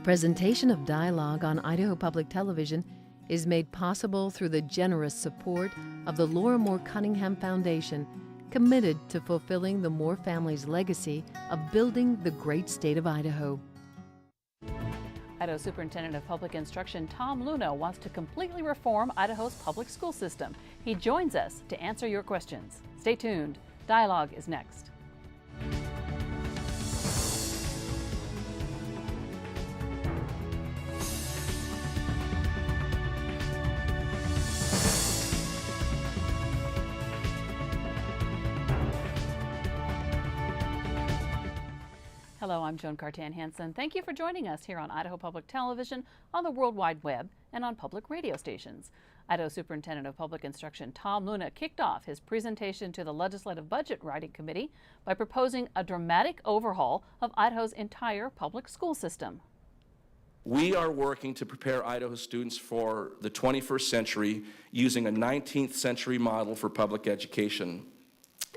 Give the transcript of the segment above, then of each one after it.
Presentation of dialogue on Idaho Public Television is made possible through the generous support of the Laura Moore Cunningham Foundation, committed to fulfilling the Moore family's legacy of building the great state of Idaho. Idaho Superintendent of Public Instruction Tom Luna wants to completely reform Idaho's public school system. He joins us to answer your questions. Stay tuned. Dialogue is next. Hello, I'm Joan Cartan-Hansen. Thank you for joining us here on Idaho Public Television, on the World Wide Web, and on public radio stations. Idaho Superintendent of Public Instruction Tom Luna kicked off his presentation to the Legislative Budget Writing Committee by proposing a dramatic overhaul of Idaho's entire public school system. We are working to prepare Idaho students for the 21st century using a 19th century model for public education,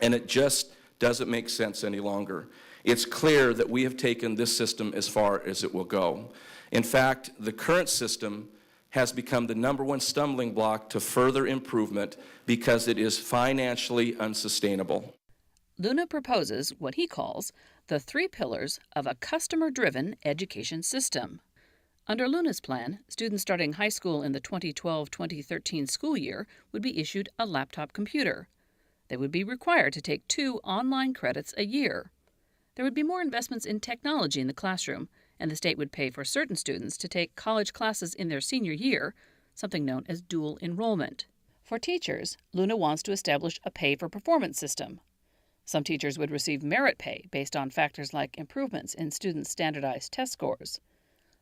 and it just doesn't make sense any longer. It's clear that we have taken this system as far as it will go. In fact, the current system has become the #1 stumbling block to further improvement because it is financially unsustainable. Luna proposes what he calls the 3 pillars of a customer-driven education system. Under Luna's plan, students starting high school in the 2012-2013 school year would be issued a laptop computer. They would be required to take 2 online credits a year. There would be more investments in technology in the classroom, and the state would pay for certain students to take college classes in their senior year, something known as dual enrollment. For teachers, Luna wants to establish a pay-for-performance system. Some teachers would receive merit pay based on factors like improvements in students' standardized test scores.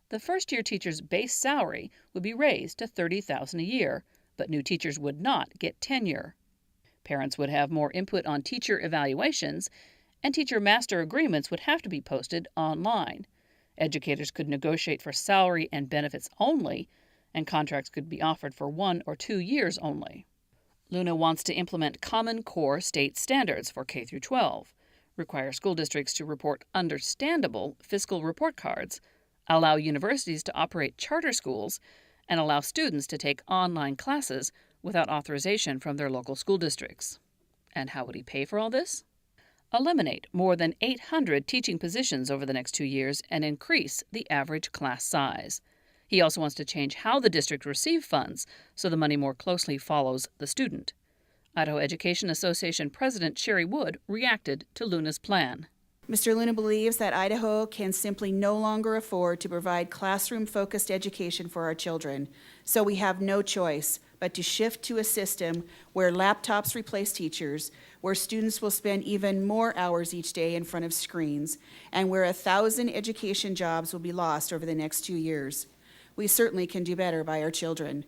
The first-year teacher's base salary would be raised to $30,000 a year, but new teachers would not get tenure. Parents would have more input on teacher evaluations, and teacher master agreements would have to be posted online. Educators could negotiate for salary and benefits only, and contracts could be offered for 1 or 2 years only. Luna wants to implement Common Core state standards for K-12, require school districts to report understandable fiscal report cards, allow universities to operate charter schools, and allow students to take online classes without authorization from their local school districts. And how would he pay for all this? Eliminate more than 800 teaching positions over the next 2 years and increase the average class size. He also wants to change how the district receives funds so the money more closely follows the student. Idaho Education Association President Sherry Wood reacted to Luna's plan. Mr. Luna believes that Idaho can simply no longer afford to provide classroom-focused education for our children, so we have no choice but to shift to a system where laptops replace teachers, where students will spend even more hours each day in front of screens, and where 1,000 education jobs will be lost over the next 2 years. We certainly can do better by our children.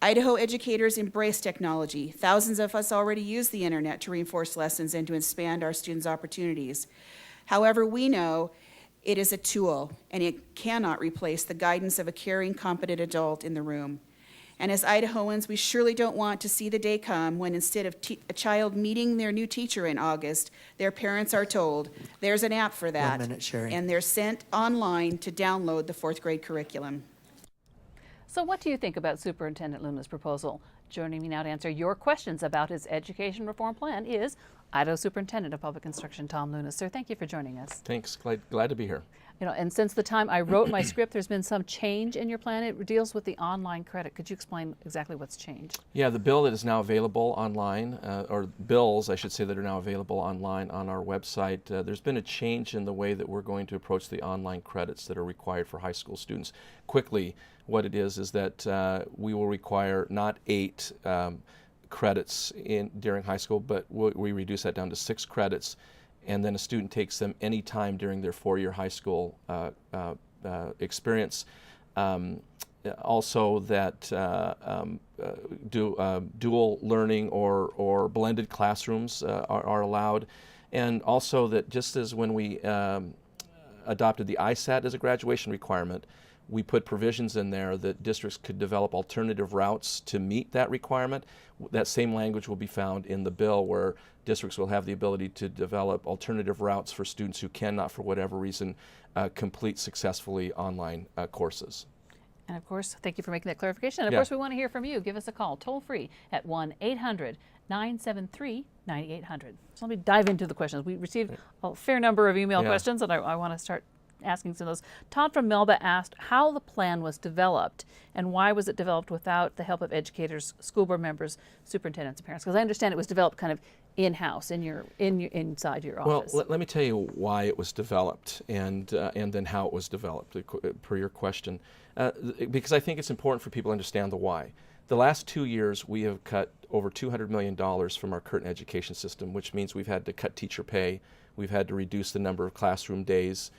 Idaho educators embrace technology. Thousands of us already use the internet to reinforce lessons and to expand our students' opportunities. However, we know it is a tool, and it cannot replace the guidance of a caring, competent adult in the room. And as Idahoans, we surely don't want to see the day come when instead of a child meeting their new teacher in August, their parents are told, there's an app for that. 1 minute, Sherry. And they're sent online to download the 4th grade curriculum. So what do you think about Superintendent Luna's proposal? Joining me now to answer your questions about his education reform plan is Idaho Superintendent of Public Instruction Tom Luna. Sir, thank you for joining us. Thanks. Glad to be here. You know, and since the time I wrote my script, there's been some change in your plan. It deals with the online credit. Could you explain exactly what's changed? Yeah, the bill that is now available online, or bills, I should say, that are now available online on our website, there's been a change in the way that we're going to approach the online credits that are required for high school students. Quickly, what it is that we will require not 8 credits during high school, but we reduce that down to 6 credits. And then a student takes them any time during their 4-year high school experience. Also that dual learning or blended classrooms are allowed. And also that just as when we adopted the ISAT as a graduation requirement, we put provisions in there that districts could develop alternative routes to meet that requirement. That same language will be found in the bill, where districts will have the ability to develop alternative routes for students who cannot, for whatever reason, complete successfully online courses. And of course, thank you for making that clarification. And of Yeah. course, we want to hear from you. Give us a call toll free at 1-800-973-9800. So let me dive into the questions. We received a fair number of email Yeah. questions, and I want to start asking some of those. Todd from Melba asked how the plan was developed and why was it developed without the help of educators, school board members, superintendents, and parents? Because I understand it was developed kind of in-house, inside your office. Well, let me tell you why it was developed and then how it was developed, per your question. Because I think it's important for people to understand the why. The last 2 years, we have cut over $200 million from our current education system, which means we've had to cut teacher pay, we've had to reduce the number of classroom days,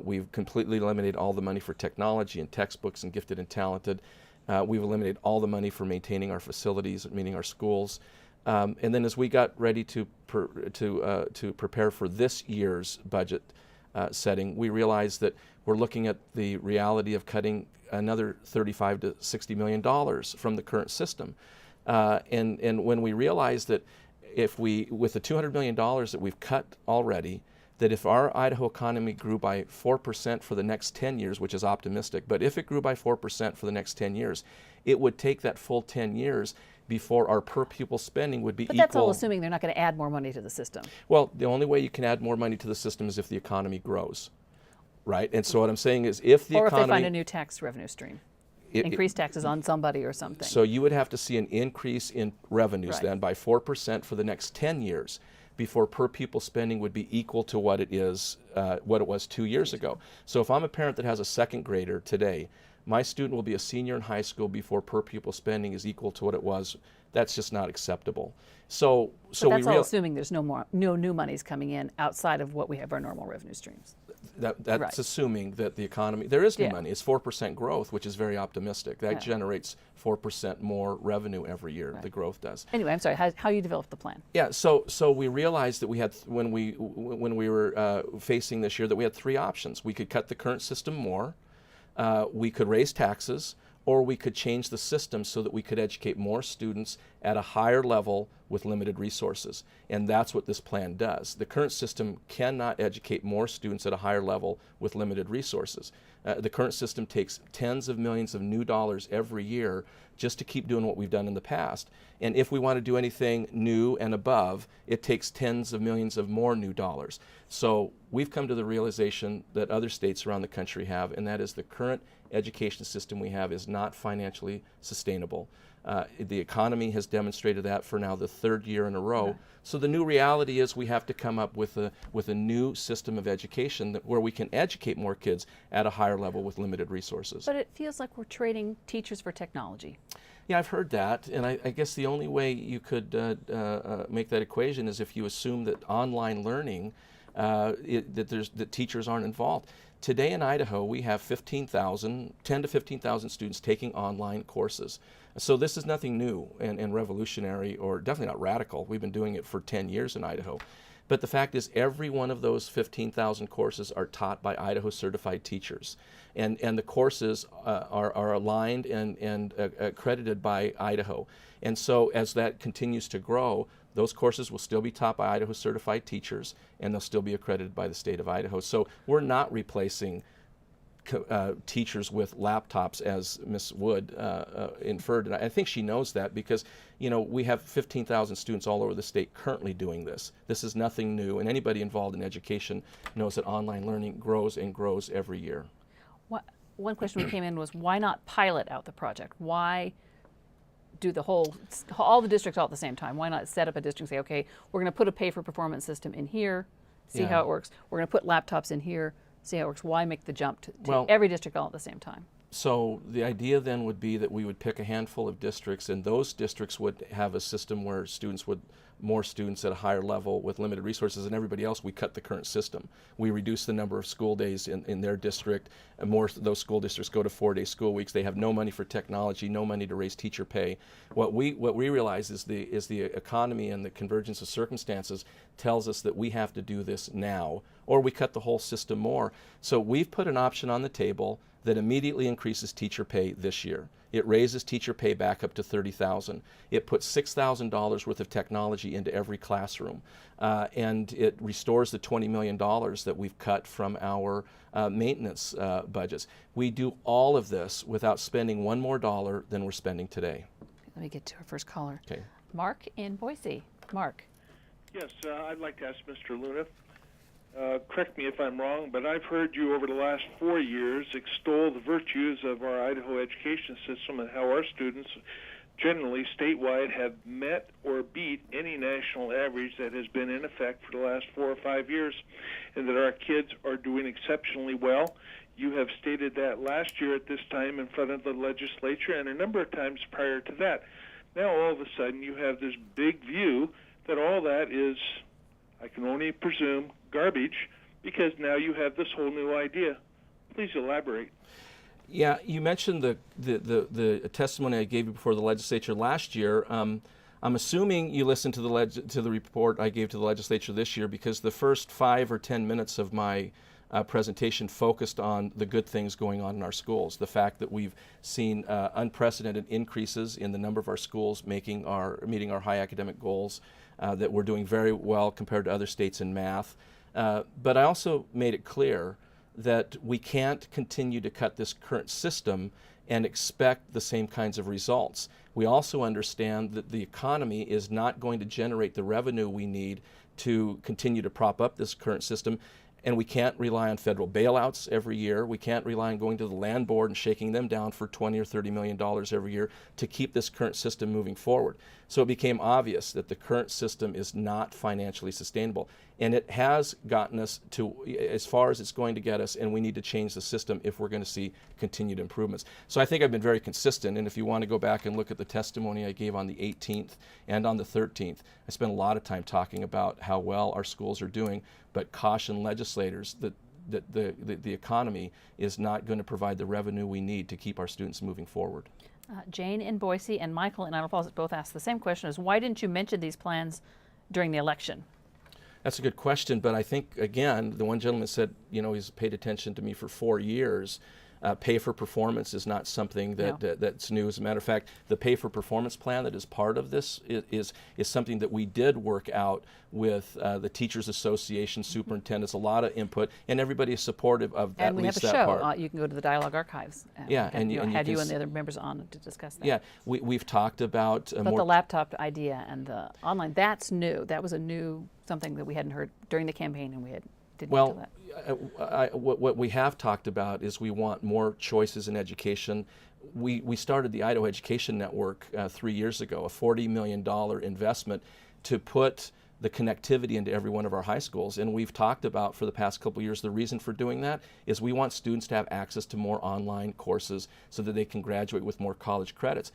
we've completely eliminated all the money for technology and textbooks and gifted and talented. We've eliminated all the money for maintaining our facilities, meaning our schools. And then as we got ready to prepare for this year's budget setting, we realized that we're looking at the reality of cutting another $35 to $60 million from the current system. And when we realized that with the $200 million that we've cut already, that if our Idaho economy grew by 4% for the next 10 years, which is optimistic, but if it grew by 4% for the next 10 years, it would take that full 10 years before our per pupil spending would be equal. But that's all assuming they're not going to add more money to the system. Well, the only way you can add more money to the system is if the economy grows, right? And so what I'm saying is if the Or economy... if they find a new tax revenue stream. Increase taxes on somebody or something. So you would have to see an increase in revenues Right. then by 4% for the next 10 years before per pupil spending would be equal to what it was 2 years ago. So if I'm a parent that has a second grader today, my student will be a senior in high school before per pupil spending is equal to what it was. That's just not acceptable. So But that's all assuming there's no new monies coming in outside of what we have our normal revenue streams. That's Right. assuming that the economy, there is new Yeah. money. It's 4% growth, which is very optimistic. That Yeah. generates 4% more revenue every year, the growth does. Anyway, I'm sorry, how you developed the plan? Yeah, so we realized that we had, when we were facing this year, that we had three options. We could cut the current system more, we could raise taxes, or we could change the system so that we could educate more students at a higher level with limited resources. And that's what this plan does. The current system cannot educate more students at a higher level with limited resources. The current system takes tens of millions of new dollars every year just to keep doing what we've done in the past. And if we want to do anything new and above, it takes tens of millions of more new dollars. So we've come to the realization that other states around the country have, and that is the current education system we have is not financially sustainable. The economy has demonstrated that for now the third year in a row. Yeah. So the new reality is we have to come up with a new system of education where we can educate more kids at a higher level with limited resources. But it feels like we're trading teachers for technology. Yeah, I've heard that, and I guess the only way you could make that equation is if you assume that online learning, that teachers aren't involved. Today in Idaho, we have 10 to 15,000 students taking online courses. So this is nothing new and revolutionary, or definitely not radical. We've been doing it for 10 years in Idaho. But the fact is, every one of those 15,000 courses are taught by Idaho certified teachers. And the courses are aligned and accredited by Idaho. And so as that continues to grow, those courses will still be taught by Idaho certified teachers, and they'll still be accredited by the state of Idaho. So we're not replacing teachers with laptops, as Ms. Wood inferred, and I think she knows that because, you know, we have 15,000 students all over the state currently doing this. This is nothing new, and anybody involved in education knows that online learning grows and grows every year. One question we came in was, why not pilot out the project? Why do all the districts all at the same time? Why not set up a district and say, okay, we're going to put a pay-for-performance system in here, see how it works. We're going to put laptops in here, see how it works. Why make the jump to every district all at the same time? So the idea then would be that we would pick a handful of districts, and those districts would have a system where students would more students at a higher level with limited resources than everybody else, we cut the current system. We reduce the number of school days in their district, and more of those school districts go to 4-day school weeks. They have no money for technology, no money to raise teacher pay. What we realize is the economy and the convergence of circumstances tells us that we have to do this now, or we cut the whole system more. So we've put an option on the table that immediately increases teacher pay this year. It raises teacher pay back up to $30,000. It puts $6,000 worth of technology into every classroom, and it restores the $20 million that we've cut from our maintenance budgets. We do all of this without spending one more dollar than we're spending today. Let me get to our first caller. Okay. Mark in Boise. Mark. Yes, I'd like to ask Mr. Luna. Correct me if I'm wrong, but I've heard you over the last 4 years extol the virtues of our Idaho education system and how our students generally statewide have met or beat any national average that has been in effect for the last 4 or 5 years, and that our kids are doing exceptionally well. You have stated that last year at this time in front of the legislature and a number of times prior to that. Now all of a sudden you have this big view that all that is, I can only presume, garbage, because now you have this whole new idea. Please elaborate. Yeah, you mentioned the testimony I gave you before the legislature last year. I'm assuming you listened to the report I gave to the legislature this year, because the first 5 or 10 minutes of my presentation focused on the good things going on in our schools. The fact that we've seen unprecedented increases in the number of our schools meeting our high academic goals, that we're doing very well compared to other states in math. But I also made it clear that we can't continue to cut this current system and expect the same kinds of results. We also understand that the economy is not going to generate the revenue we need to continue to prop up this current system. And we can't rely on federal bailouts every year. We can't rely on going to the land board and shaking them down for $20 or $30 million every year to keep this current system moving forward. So it became obvious that the current system is not financially sustainable. And it has gotten us to as far as it's going to get us, and we need to change the system if we're going to see continued improvements. So I think I've been very consistent, and if you want to go back and look at the testimony I gave on the 18th and on the 13th, I spent a lot of time talking about how well our schools are doing, but caution legislators that the economy is not going to provide the revenue we need to keep our students moving forward. Jane in Boise and Michael in Idaho Falls both asked the same question: is why didn't you mention these plans during the election? That's a good question, but I think, again, the one gentleman said, he's paid attention to me for 4 years. Pay for performance is not something that's new. As a matter of fact, the pay for performance plan that is part of this is something that we did work out with the Teachers Association, superintendents, a lot of input, and everybody is supportive of at least that part. And we have a show. You can go to the Dialogue Archives. And you had you and the other members on to discuss that. Yeah, we've talked about but the laptop idea and the online, that's new. That was a new something that we hadn't heard during the campaign, and we didn't do that. What we have talked about is we want more choices in education. We started the Idaho Education Network 3 years ago, a $40 million investment to put the connectivity into every one of our high schools. And we've talked about for the past couple of years, the reason for doing that is we want students to have access to more online courses so that they can graduate with more college credits.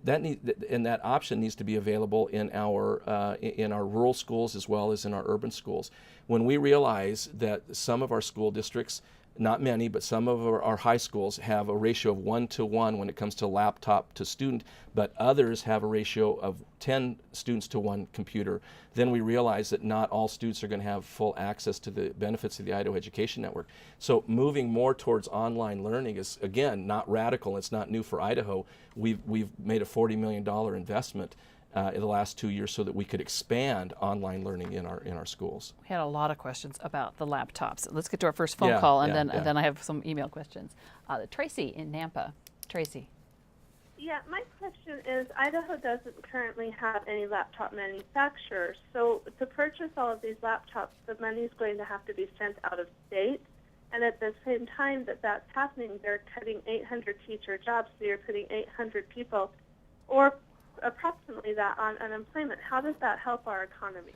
That option needs to be available in our rural schools as well as in our urban schools. When we realize that some of our school districts, not many, but some of our high schools have a ratio of 1-to-1 when it comes to laptop to student, but others have a ratio of 10 students to 1 computer, then we realize that not all students are going to have full access to the benefits of the Idaho Education Network. So moving more towards online learning is, again, not radical. It's not new for Idaho. We've made a $40 million investment in the last 2 years so that we could expand online learning in our schools. We had a lot of questions about the laptops. Let's get to our first phone call, and then I have some email questions. Tracy in Nampa. Tracy. Yeah, my question is, Idaho doesn't currently have any laptop manufacturers, so to purchase all of these laptops, the money is going to have to be sent out of state, and at the same time that that's happening, they're cutting 800 teacher jobs, so you're putting 800 people, or approximately that, on unemployment. How does that help our economy?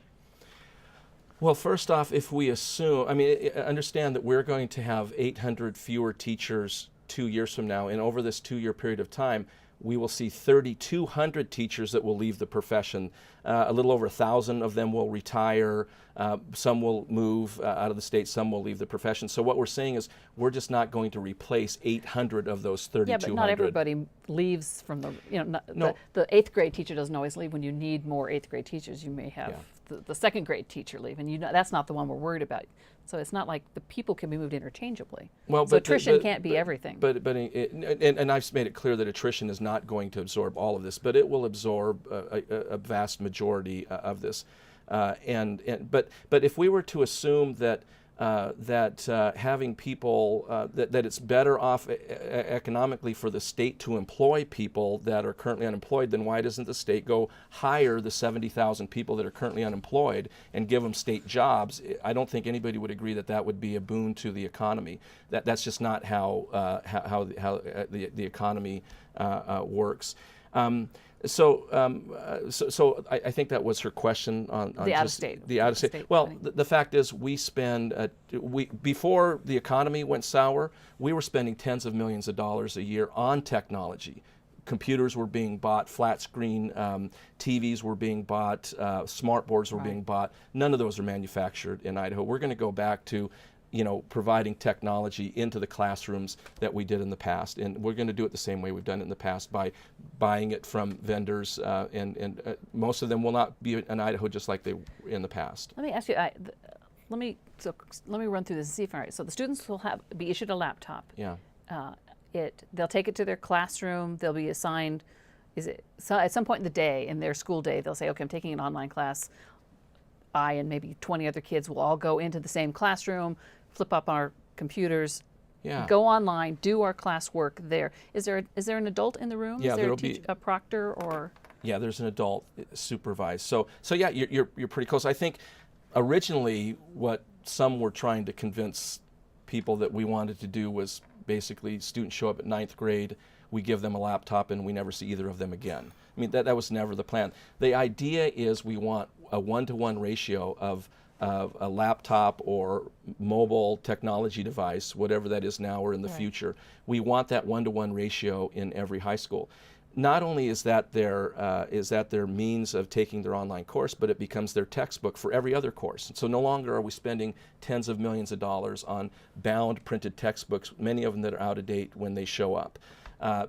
Well, first off, if we assume, understand that we're going to have 800 fewer teachers 2 years from now, and over this 2-year period of time, we will see 3,200 teachers that will leave the profession. A little over 1,000 of them will retire. Some will move out of the state. Some will leave the profession. So what we're saying is we're just not going to replace 800 of those 3,200. Yeah, but not everybody leaves from the, No. the 8th grade teacher doesn't always leave. When you need more 8th grade teachers, you may have the 2nd grade teacher leave, and that's not the one we're worried about. So it's not like the people can be moved interchangeably. Well, so attrition can't be everything. And I've made it clear that attrition is not going to absorb all of this, but it will absorb a vast majority of this. But if we were to assume that having people that it's better off economically for the state to employ people that are currently unemployed, then why doesn't the state go hire the 70,000 people that are currently unemployed and give them state jobs? I don't think anybody would agree that that would be a boon to the economy. That's just not how the economy works. So I think that was her question on the out-of-state. The out-of-state. Well, the fact is, we spend before the economy went sour, we were spending tens of millions of dollars a year on technology. Computers were being bought, flat screen TVs were being bought, smart boards were being bought. None of those are manufactured in Idaho. We're going to go back to providing technology into the classrooms that we did in the past. And we're going to do it the same way we've done it in the past, by buying it from vendors, and most of them will not be in Idaho just like they were in the past. Let me ask you, let me run through this and see if, all right, so the students will be issued a laptop. Yeah. They'll take it to their classroom, they'll be assigned, at some point in the day, in their school day, they'll say, okay, I'm taking an online class. I and maybe 20 other kids will all go into the same classroom, flip up our computers, go online, do our classwork there. Is there an adult in the room? Yeah, is there there'll a proctor or? Yeah, there's an adult supervised. So yeah, you're pretty close. I think originally what some were trying to convince people that we wanted to do was basically students show up at 9th grade, we give them a laptop, and we never see either of them again. I mean, that was never the plan. The idea is we want a 1-to-1 ratio of a laptop or mobile technology device, whatever that is now or in the future. We want that 1-to-1 ratio in every high school. Not only is that their means of taking their online course, but it becomes their textbook for every other course. So no longer are we spending tens of millions of dollars on bound printed textbooks, many of them that are out of date when they show up,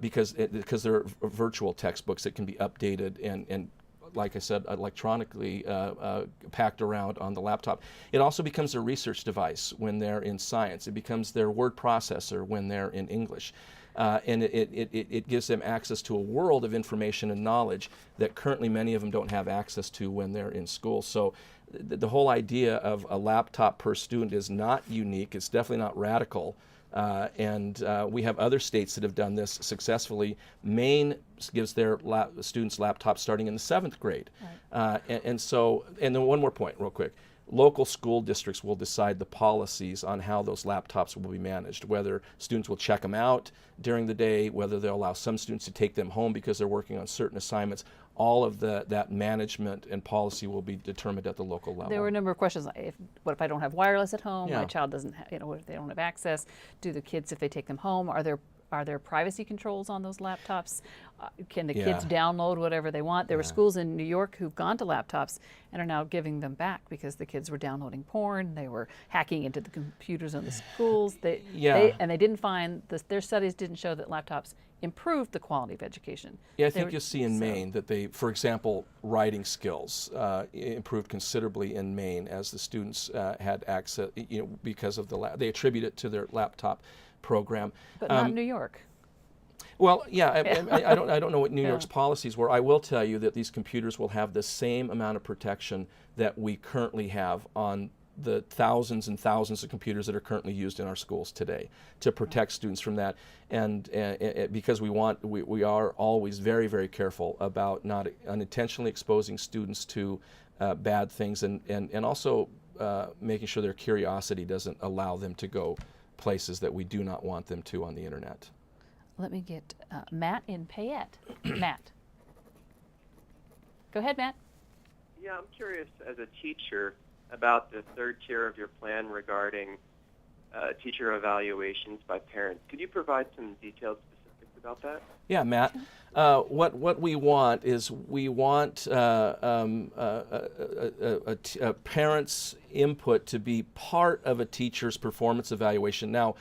because they're virtual textbooks that can be updated and like I said, electronically packed around on the laptop. It also becomes a research device when they're in science. It becomes their word processor when they're in English. And it gives them access to a world of information and knowledge that currently many of them don't have access to when they're in school. So the whole idea of a laptop per student is not unique. It's definitely not radical. And we have other states that have done this successfully. Maine gives their students laptops starting in the 7th grade. Right. And then one more point real quick. Local school districts will decide the policies on how those laptops will be managed, whether students will check them out during the day, whether they'll allow some students to take them home because they're working on certain assignments. All of that management and policy will be determined at the local level. There were a number of questions. What if I don't have wireless at home? My child doesn't have, what if they don't have access? Do the kids, if they take them home, are there privacy controls on those laptops? Can the kids download whatever they want? There were schools in New York who've gone to laptops and are now giving them back because the kids were downloading porn. They were hacking into the computers in the schools. They didn't find, their studies didn't show that laptops improved the quality of education. Yeah, I think you'll see in Maine that they, for example, writing skills improved considerably in Maine as the students had access, because of they attribute it to their laptop program. But not New York. Well, yeah, I don't know what New York's policies were. I will tell you that these computers will have the same amount of protection that we currently have on the thousands and thousands of computers that are currently used in our schools today to protect students from that. And because we are always very, very careful about not unintentionally exposing students to bad things and also making sure their curiosity doesn't allow them to go places that we do not want them to on the internet. Let me get Matt in Payette. Matt. Go ahead, Matt. Yeah, I'm curious as a teacher about the third tier of your plan regarding teacher evaluations by parents. Could you provide some details specific to about that? Yeah, Matt. What we want is we want a parent's input to be part of a teacher's performance evaluation. Now,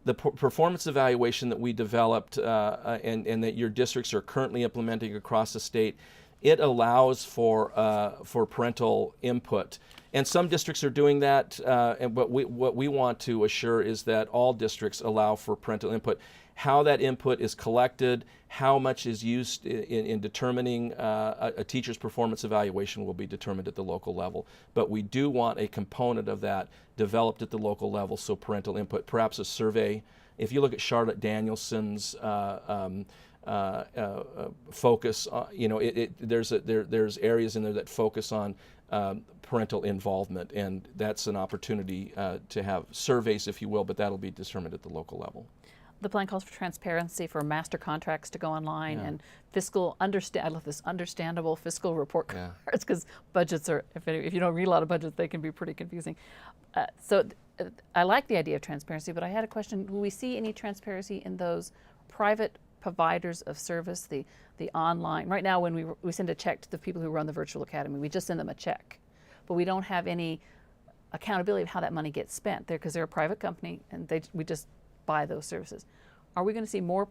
the performance evaluation that we developed and that your districts are currently implementing across the state, it allows for parental input. And some districts are doing that, but what we want to assure is that all districts allow for parental input. How that input is collected, how much is used in determining a teacher's performance evaluation will be determined at the local level. But we do want a component of that developed at the local level, so parental input, perhaps a survey. If you look at Charlotte Danielson's focus, there's areas in there that focus on parental involvement, and that's an opportunity to have surveys, if you will, but that'll be determined at the local level. The plan calls for transparency for master contracts to go online and fiscal I love this, understandable fiscal report cards, because budgets are, if you don't read a lot of budgets, they can be pretty confusing. I like the idea of transparency, but I had a question. Will we see any transparency in those private providers of service, the online? Right now, when we send a check to the people who run the virtual academy, we just send them a check, but we don't have any accountability of how that money gets spent there, because they're a private company and we just buy those services. Are we going to see more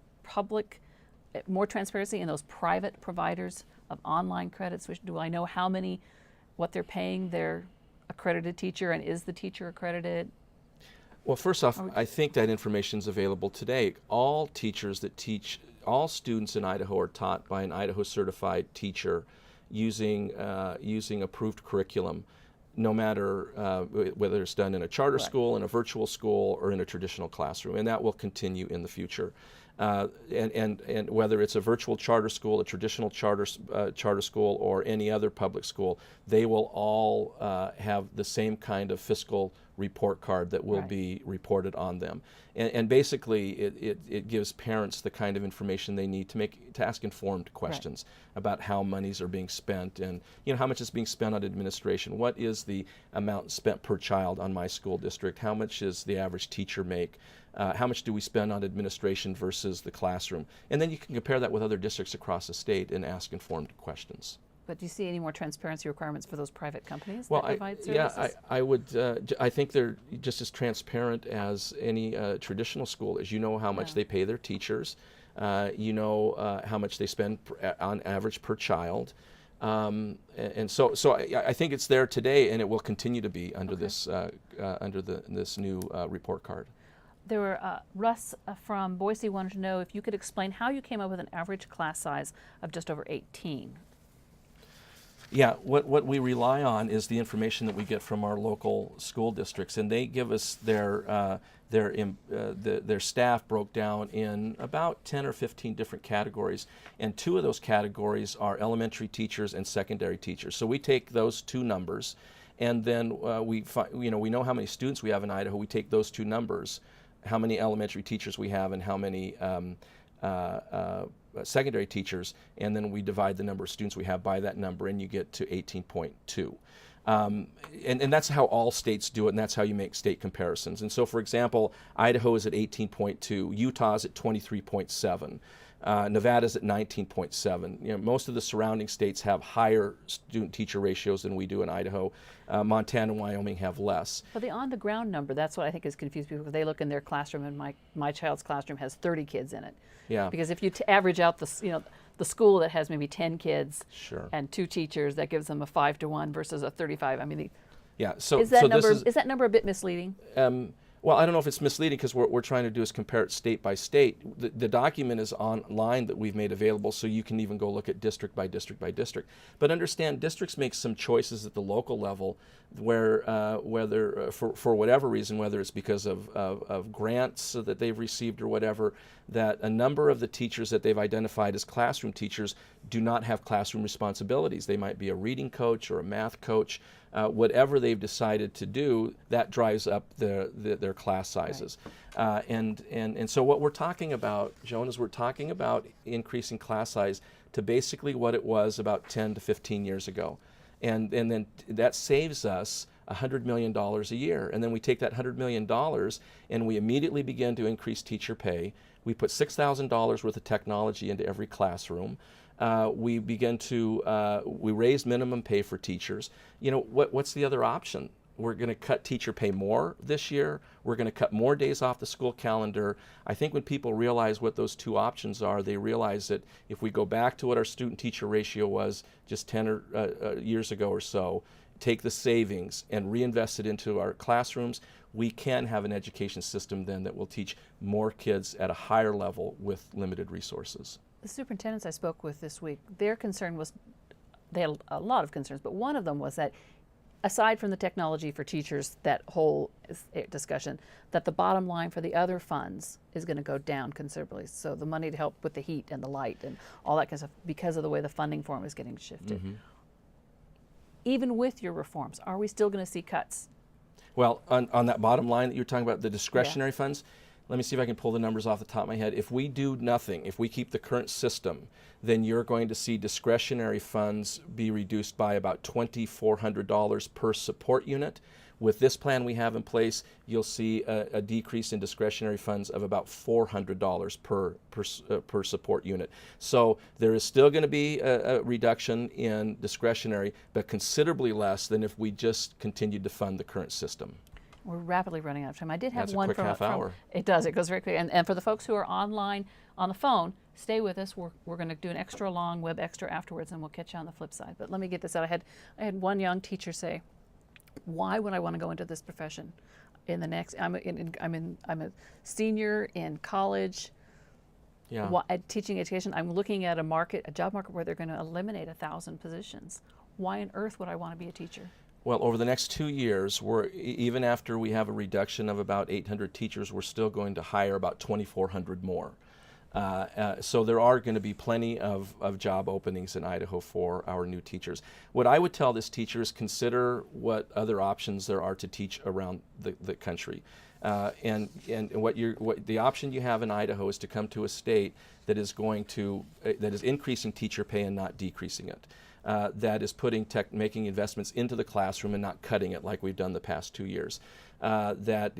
transparency in those private providers of online credits? Do I know what they're paying their accredited teacher, and is the teacher accredited? Well, first off, I think that information is available today. All teachers that teach, all students in Idaho are taught by an Idaho certified teacher using approved curriculum, no matter whether it's done in a charter school, in a virtual school, or in a traditional classroom, and that will continue in the future. And whether it's a virtual charter school, a traditional charter school, or any other public school, they will all have the same kind of fiscal report card that will be reported on them. And basically, it gives parents the kind of information they need to ask informed questions about how monies are being spent, and how much is being spent on administration. What is the amount spent per child on my school district? How much does the average teacher make? How much do we spend on administration versus the classroom? And then you can compare that with other districts across the state and ask informed questions. But do you see any more transparency requirements for those private companies that provide services? Yeah, I would. I think they're just as transparent as any traditional school is. You know how much they pay their teachers. You know how much they spend on average per child. And so I think it's there today, and it will continue to be under this this new report card. There were Russ from Boise wanted to know if you could explain how you came up with an average class size of just over 18. Yeah, what we rely on is the information that we get from our local school districts, and they give us their staff broke down in about 10 or 15 different categories, and 2 of those categories are elementary teachers and secondary teachers. So we take those 2 numbers, and then we know how many students we have in Idaho. We take those 2 numbers, how many elementary teachers we have and how many secondary teachers, and then we divide the number of students we have by that number, and you get to 18.2. And that's how all states do it, and that's how you make state comparisons. And so, for example, Idaho is at 18.2, Utah's at 23.7, Nevada's at 19.7. Most of the surrounding states have higher student-teacher ratios than we do in Idaho. Montana and Wyoming have less. But the on-the-ground number, that's what I think has confused people. They look in their classroom, and my child's classroom has 30 kids in it. Yeah. Because if you average out the school that has maybe 10 kids and 2 teachers, that gives them a 5-to-1 versus a 35. I mean, is that number a bit misleading? Well, I don't know if it's misleading, because what we're trying to do is compare it state by state. The document is online that we've made available, so you can even go look at district by district by district. But understand, districts make some choices at the local level where, for whatever reason, whether it's because of grants that they've received or whatever, that a number of the teachers that they've identified as classroom teachers do not have classroom responsibilities. They might be a reading coach or a math coach. Whatever they've decided to do, that drives up their class sizes. Right. And so what we're talking about, Joan, is we're talking about increasing class size to basically what it was about 10 to 15 years ago. And then that saves us $100 million a year. And then we take that $100 million and we immediately begin to increase teacher pay. We put $6,000 worth of technology into every classroom. We raise minimum pay for teachers. You know, what's the other option? We're going to cut teacher pay more this year. We're going to cut more days off the school calendar. I think when people realize what those two options are, they realize that if we go back to what our student-teacher ratio was just 10 years ago or so, take the savings and reinvest it into our classrooms, we can have an education system then that will teach more kids at a higher level with limited resources. The superintendents I spoke with this week, their concern was, they had a lot of concerns, but one of them was that aside from the technology for teachers, that whole discussion, that the bottom line for the other funds is going to go down considerably. So the money to help with the heat and the light and all that kind of stuff, because of the way the funding form is getting shifted. Mm-hmm. Even with your reforms, are we still going to see cuts? Well, on that bottom line that you're talking about, the discretionary funds, let me see if I can pull the numbers off the top of my head. If we do nothing, if we keep the current system, then you're going to see discretionary funds be reduced by about $2,400 per support unit. With this plan we have in place, you'll see a decrease in discretionary funds of about $400 per support unit. So there is still going to be a reduction in discretionary, but considerably less than if we just continued to fund the current system. We're rapidly running out of time. I did have That's one a quick half hour. It does. It goes very quickly. And for the folks who are online on the phone, stay with us. We're going to do an extra long web extra afterwards, and we'll catch you on the flip side. But let me get this out. I had one young teacher say, "Why would I want to go into this profession? In the next, I'm a senior in college. Yeah. Teaching education. I'm looking at a job market where they're going to eliminate 1,000 positions. Why on earth would I want to be a teacher?" Well, over the next 2 years, even after we have a reduction of about 800 teachers, we're still going to hire about 2,400 more. So there are going to be plenty of job openings in Idaho for our new teachers. What I would tell this teacher is consider what other options there are to teach around the country. And what the option you have in Idaho is to come to a state that is that is increasing teacher pay and not decreasing it. That is making investments into the classroom and not cutting it like we've done the past 2 years. That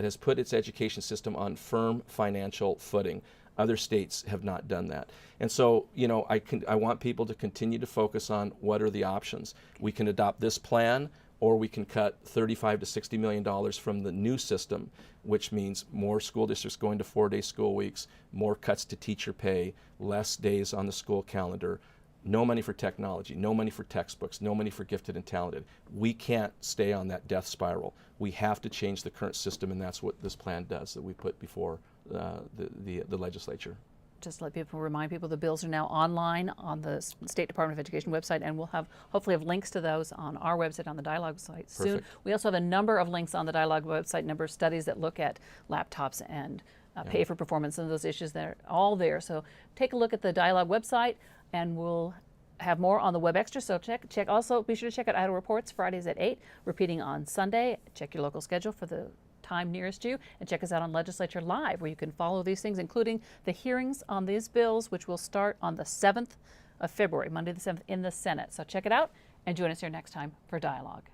has put its education system on firm financial footing. Other states have not done that. And so, I want people to continue to focus on what are the options. We can adopt this plan, or we can cut $35 to $60 million from the new system, which means more school districts going to 4-day school weeks, more cuts to teacher pay, less days on the school calendar, no money for technology, no money for textbooks, no money for gifted and talented. We can't stay on that death spiral. We have to change the current system, and that's what this plan does that we put before the legislature. Just let people remind people the bills are now online on the State Department of Education website, and we'll hopefully have links to those on our website on the Dialogue site soon. Perfect. We also have a number of links on the Dialogue website, a number of studies that look at laptops and pay for performance and those issues that are all there. So take a look at the Dialogue website, and we'll have more on the Web Extra. So check. Also, be sure to check out Idaho Reports Fridays at 8, repeating on Sunday. Check your local schedule for the time nearest you, and check us out on Legislature Live, where you can follow these things, including the hearings on these bills, which will start on the 7th of February, Monday the 7th, in the Senate. So check it out, and join us here next time for Dialogue.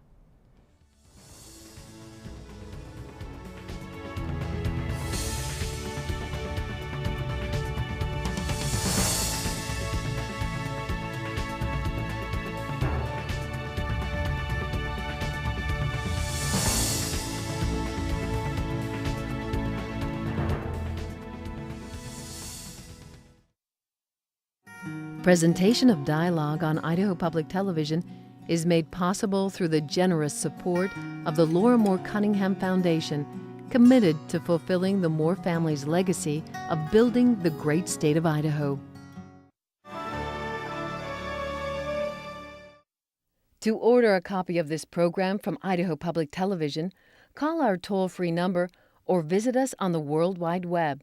Presentation of Dialogue on Idaho Public Television is made possible through the generous support of the Laura Moore Cunningham Foundation, committed to fulfilling the Moore family's legacy of building the great state of Idaho. To order a copy of this program from Idaho Public Television, call our toll-free number or visit us on the World Wide Web